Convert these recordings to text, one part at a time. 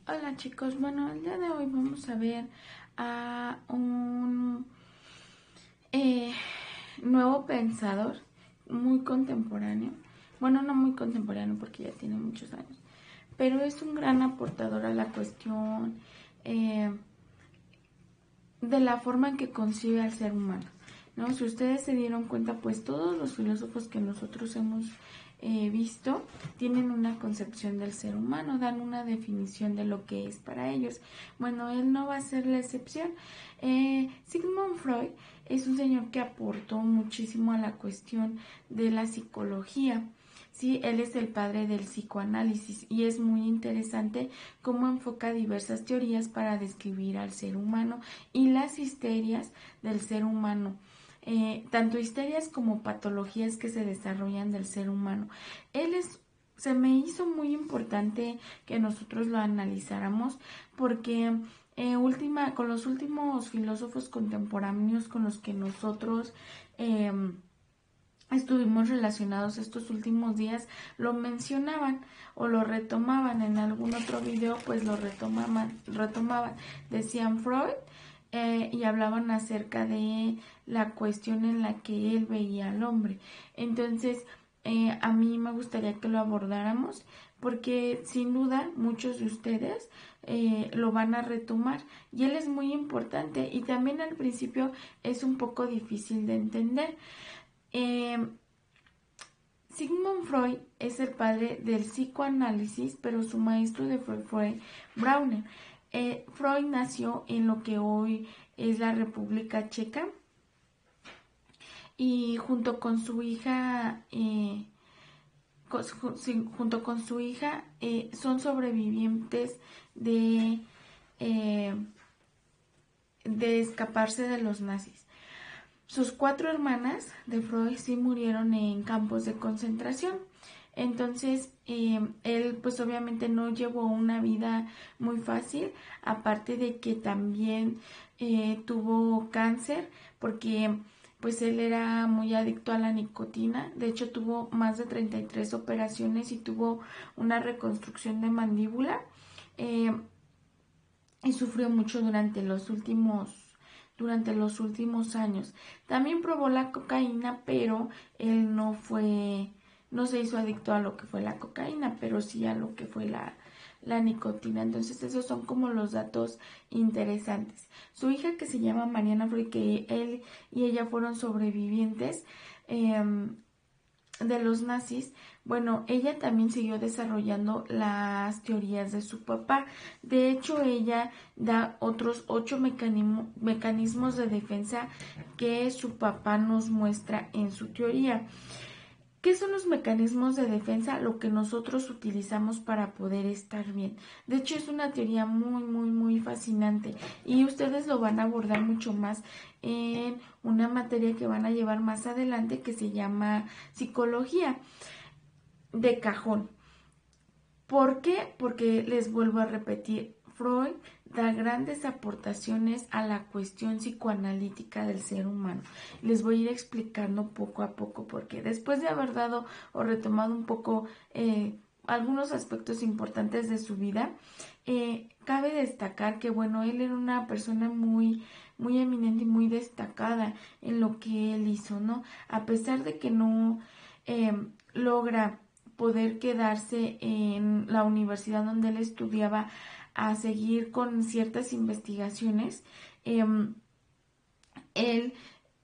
Hola chicos, bueno, el día de hoy vamos a ver a un eh, nuevo pensador muy contemporáneo. Bueno, no muy contemporáneo porque ya tiene muchos años, pero es un gran aportador a la cuestión eh, de la forma en que concibe al ser humano, ¿no? Si ustedes se dieron cuenta, pues todos los filósofos que nosotros hemos visto tienen una concepción del ser humano, dan una definición de lo que es para ellos. Bueno, él no va a ser la excepción. Sigmund Freud es un señor que aportó muchísimo a la cuestión de la psicología. Sí, él es el padre del psicoanálisis y es muy interesante cómo enfoca diversas teorías para describir al ser humano y las histerias del ser humano. Tanto histerias como patologías que se desarrollan del ser humano. Se me hizo muy importante que nosotros lo analizáramos porque con los últimos filósofos contemporáneos con los que nosotros estuvimos relacionados estos últimos días lo mencionaban o lo retomaban en algún otro video, pues lo retomaban, decían Freud, y hablaban acerca de la cuestión en la que él veía al hombre. Entonces, a mí me gustaría que lo abordáramos porque sin duda muchos de ustedes lo van a retomar y él es muy importante y también al principio es un poco difícil de entender. Eh, Sigmund Freud es el padre del psicoanálisis, pero su maestro de Freud fue Brauner. Freud nació en lo que hoy es la República Checa y junto con su hija son sobrevivientes de, eh, de escaparse de los nazis. Sus cuatro hermanas de Freud sí murieron en campos de concentración. Entonces, él pues obviamente no llevó una vida muy fácil, aparte de que también tuvo cáncer, porque pues él era muy adicto a la nicotina. De hecho, tuvo más de 33 operaciones y tuvo una reconstrucción de mandíbula. Eh, y sufrió mucho durante los últimos años. También probó la cocaína, pero él no se hizo adicto a lo que fue la cocaína, pero sí a lo que fue la nicotina. Entonces esos son como los datos interesantes. Su hija, que se llama Mariana Freud, que él y ella fueron sobrevivientes de los nazis, bueno, ella también siguió desarrollando las teorías de su papá. De hecho, ella da otros 8 mecanismos de defensa que su papá nos muestra en su teoría. ¿Qué son los mecanismos de defensa? Lo que nosotros utilizamos para poder estar bien. De hecho, es una teoría muy, muy, muy fascinante y ustedes lo van a abordar mucho más en una materia que van a llevar más adelante que se llama psicología de cajón. ¿Por qué? Porque les vuelvo a repetir, Freud da grandes aportaciones a la cuestión psicoanalítica del ser humano. Les voy a ir explicando poco a poco porque después de haber dado o retomado un poco algunos aspectos importantes de su vida, cabe destacar que, bueno, él era una persona muy, muy eminente y muy destacada en lo que él hizo, ¿no? A pesar de que no logra poder quedarse en la universidad donde él estudiaba a seguir con ciertas investigaciones, él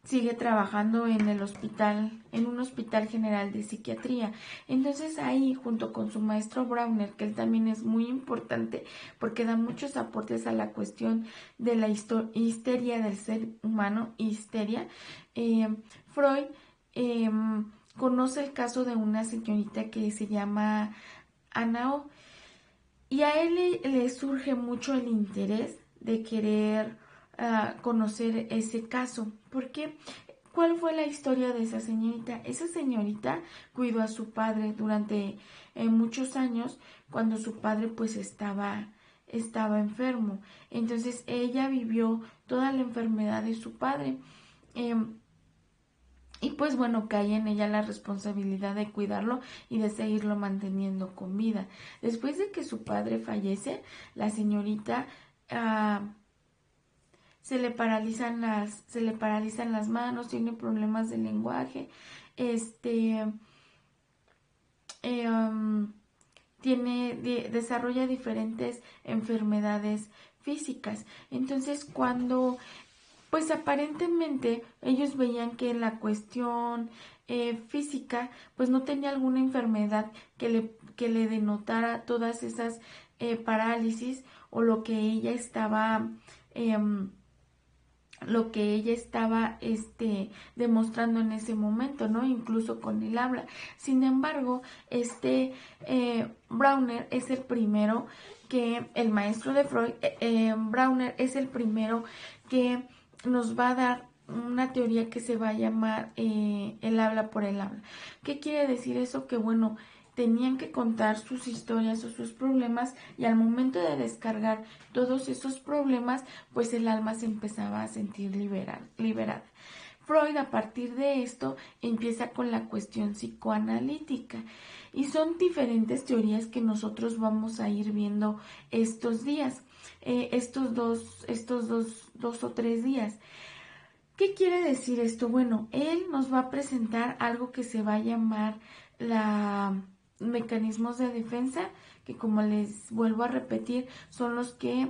sigue trabajando en el hospital, en un hospital general de psiquiatría. Entonces ahí, junto con su maestro Brauner, que él también es muy importante porque da muchos aportes a la cuestión de la histeria del ser humano, Freud eh, conoce el caso de una señorita que se llama Anao y a él le surge mucho el interés de querer conocer ese caso. ¿Por qué? ¿Cuál fue la historia de esa señorita? Esa señorita cuidó a su padre durante muchos años cuando su padre pues estaba enfermo. Entonces ella vivió toda la enfermedad de su padre. Y pues bueno, cae en ella la responsabilidad de cuidarlo y de seguirlo manteniendo con vida. Después de que su padre fallece, la señorita se le paralizan las manos, tiene problemas de lenguaje, este, eh, um, desarrolla diferentes enfermedades físicas. Entonces, cuando pues aparentemente ellos veían que la cuestión física pues no tenía alguna enfermedad que le denotara todas esas parálisis o lo que ella estaba demostrando en ese momento, ¿no? Incluso con el habla. Sin embargo, Brauner es el primero el maestro de Freud, Brauner es el primero que nos va a dar una teoría que se va a llamar el habla por el habla. ¿Qué quiere decir eso? Que bueno, tenían que contar sus historias o sus problemas y al momento de descargar todos esos problemas, pues el alma se empezaba a sentir liberada. Freud a partir de esto empieza con la cuestión psicoanalítica y son diferentes teorías que nosotros vamos a ir viendo estos días, estos dos o tres días. ¿Qué quiere decir esto? Bueno, él nos va a presentar algo que se va a llamar la mecanismos de defensa, que como les vuelvo a repetir, son los que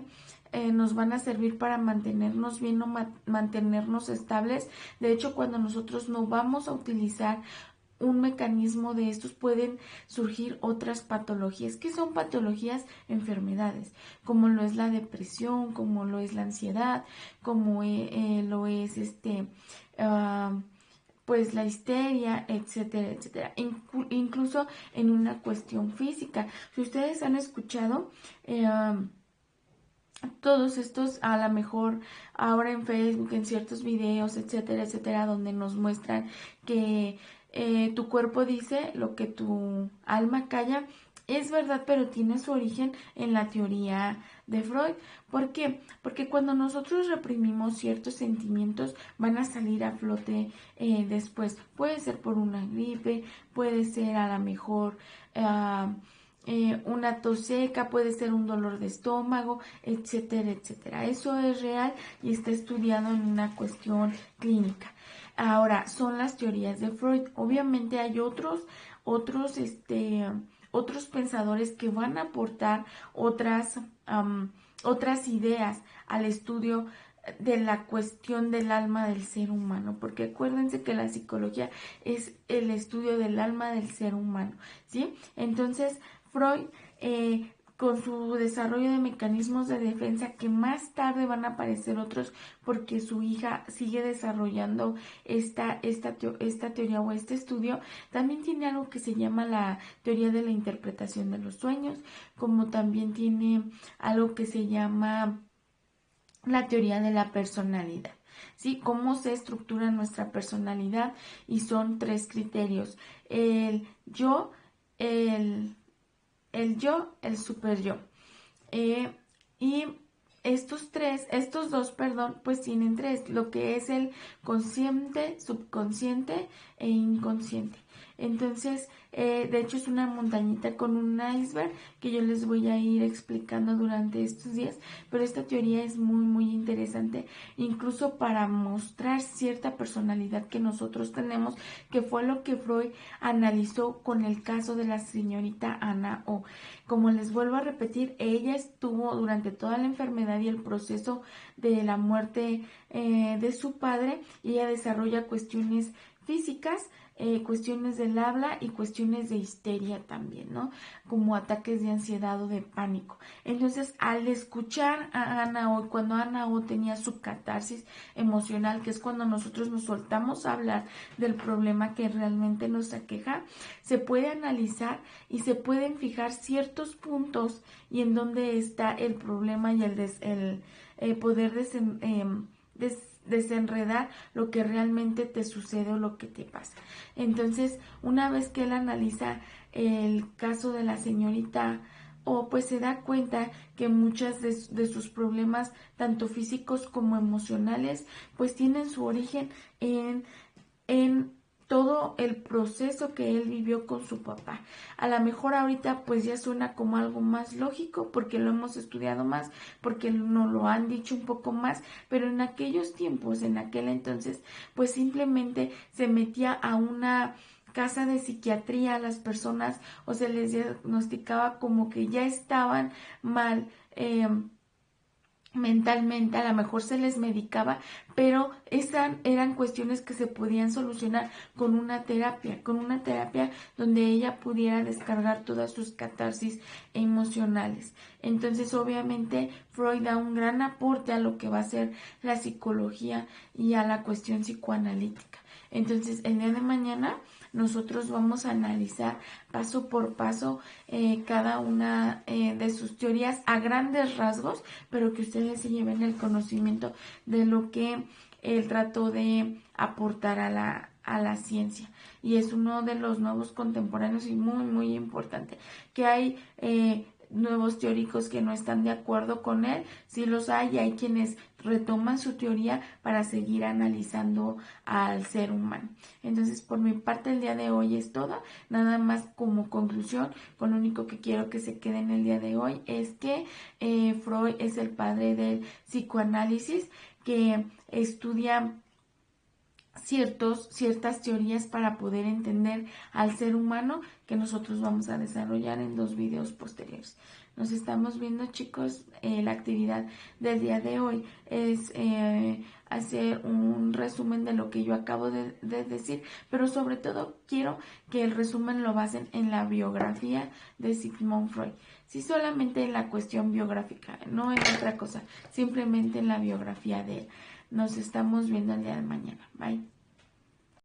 nos van a servir para mantenernos bien o mantenernos estables. De hecho, cuando nosotros no vamos a utilizar un mecanismo de estos pueden surgir otras patologías. ¿Qué son patologías? Enfermedades, como lo es la depresión, como lo es la ansiedad, como lo es pues la histeria, etcétera, etcétera. Incluso en una cuestión física. Si ustedes han escuchado todos estos, a lo mejor ahora en Facebook, en ciertos videos, etcétera, etcétera, donde nos muestran que tu cuerpo dice lo que tu alma calla, es verdad, pero tiene su origen en la teoría de Freud. ¿Por qué? Porque cuando nosotros reprimimos ciertos sentimientos van a salir a flote después. Puede ser por una gripe, puede ser a lo mejor una tos seca, puede ser un dolor de estómago, etcétera, etcétera. Eso es real y está estudiado en una cuestión clínica. Ahora, son las teorías de Freud. Obviamente hay otros pensadores que van a aportar otras ideas al estudio de la cuestión del alma del ser humano, porque acuérdense que la psicología es el estudio del alma del ser humano, ¿sí? Entonces, Freud, con su desarrollo de mecanismos de defensa, que más tarde van a aparecer otros, porque su hija sigue desarrollando esta teoría o este estudio, también tiene algo que se llama la teoría de la interpretación de los sueños, como también tiene algo que se llama la teoría de la personalidad. ¿Sí? Cómo se estructura nuestra personalidad y son tres criterios: el yo, el super yo. Y estos dos, perdón, pues tienen tres, lo que es el consciente, subconsciente e inconsciente. Entonces, de hecho es una montañita con un iceberg que yo les voy a ir explicando durante estos días, pero esta teoría es muy, muy interesante, incluso para mostrar cierta personalidad que nosotros tenemos, que fue lo que Freud analizó con el caso de la señorita Ana O. Como les vuelvo a repetir, ella estuvo durante toda la enfermedad y el proceso de la muerte de su padre, y ella desarrolla cuestiones físicas, cuestiones del habla y cuestiones de histeria también, ¿no? Como ataques de ansiedad o de pánico. Entonces, al escuchar a Ana O, cuando Ana O tenía su catarsis emocional, que es cuando nosotros nos soltamos a hablar del problema que realmente nos aqueja, se puede analizar y se pueden fijar ciertos puntos y en dónde está el problema y el poder desenredar lo que realmente te sucede o lo que te pasa. Entonces, una vez que él analiza el caso de la señorita O, pues se da cuenta que muchas de sus problemas, tanto físicos como emocionales, pues tienen su origen en todo el proceso que él vivió con su papá. A lo mejor ahorita pues ya suena como algo más lógico porque lo hemos estudiado más, porque nos lo han dicho un poco más, pero en aquellos tiempos, en aquel entonces, pues simplemente se metía a una casa de psiquiatría a las personas o se les diagnosticaba como que ya estaban mal mentalmente, a lo mejor se les medicaba, pero eran cuestiones que se podían solucionar con una terapia donde ella pudiera descargar todas sus catarsis emocionales. Entonces, obviamente, Freud da un gran aporte a lo que va a ser la psicología y a la cuestión psicoanalítica. Entonces, el día de mañana nosotros vamos a analizar paso por paso cada una de sus teorías a grandes rasgos, pero que ustedes se lleven el conocimiento de lo que él trató de aportar a la ciencia. Y es uno de los nuevos contemporáneos y muy, muy importante. Que hay nuevos teóricos que no están de acuerdo con él, sí los hay, y hay quienes retoman su teoría para seguir analizando al ser humano. Entonces, por mi parte, el día de hoy es todo. Nada más como conclusión, con lo único que quiero que se quede en el día de hoy es que Freud es el padre del psicoanálisis, que estudia ciertas teorías para poder entender al ser humano, que nosotros vamos a desarrollar en 2 videos posteriores. Nos estamos viendo, chicos. La actividad del día de hoy es hacer un resumen de lo que yo acabo de decir, pero sobre todo quiero que el resumen lo basen en la biografía de Sigmund Freud. Sí, solamente en la cuestión biográfica, no en otra cosa, simplemente en la biografía de él. Nos estamos viendo el día de mañana. Bye.